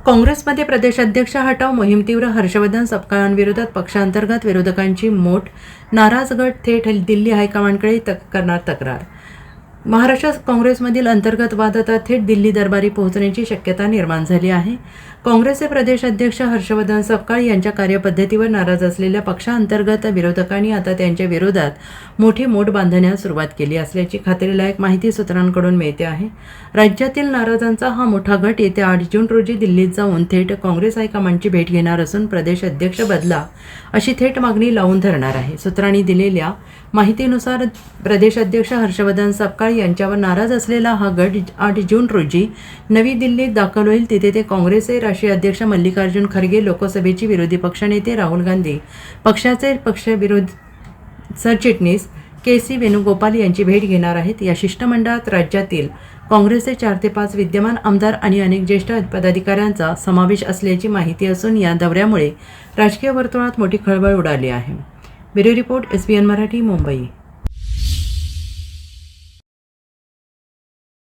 काँग्रेसमध्ये प्रदेशाध्यक्ष हटाव मोहीम तीव्र. हर्षवर्धन सपकाळांविरोधात पक्षांतर्गत विरोधकांची मोठ. नाराज गट थेट दिल्ली हायकमांडकडे करणार तक्रार. महाराष्ट्र काँग्रेसमधील अंतर्गत वाद आता थेट दिल्ली दरबारी पोहोचण्याची शक्यता निर्माण झाली आहे. काँग्रेसचे प्रदेशाध्यक्ष हर्षवर्धन सपकाळ यांच्या कार्यपद्धतीवर नाराज असलेल्या पक्षांतर्गत विरोधकांनी आता त्यांच्या विरोधात मोठी मोठ बांधण्यास सुरुवात केली असल्याची खात्रीलायक माहिती सूत्रांकडून मिळते आहे. राज्यातील नाराजांचा हा मोठा गट येत्या 8 जून रोजी दिल्लीत जाऊन थेट काँग्रेस हायकमांडची भेट घेणार असून प्रदेश अध्यक्ष बदला अशी थेट मागणी लावून धरणार आहे. सूत्रांनी दिलेल्या माहितीनुसार प्रदेशाध्यक्ष हर्षवर्धन सपकाळ यांच्यावर नाराज असलेला हा गट 8 जून रोजी नवी दिल्लीत दाखल होईल. तिथे ते काँग्रेसचे राष्ट्रीय अध्यक्ष मल्लिकार्जुन खरगे, लोकसभेची विरोधी पक्षनेते राहुल गांधी, पक्षाचे पक्षविरोधी सरचिटणीस के.सी. वेणुगोपाल यांची भेट घेणार आहेत. या शिष्टमंडळात राज्यातील काँग्रेसचे 4 ते 5 विद्यमान आमदार आणि अनेक ज्येष्ठ पदाधिकाऱ्यांचा समावेश असल्याची माहिती असून या दौऱ्यामुळे राजकीय वर्तुळात मोठी खळबळ उडाली आहे. Bureau report, SBN Marathi, Mumbai.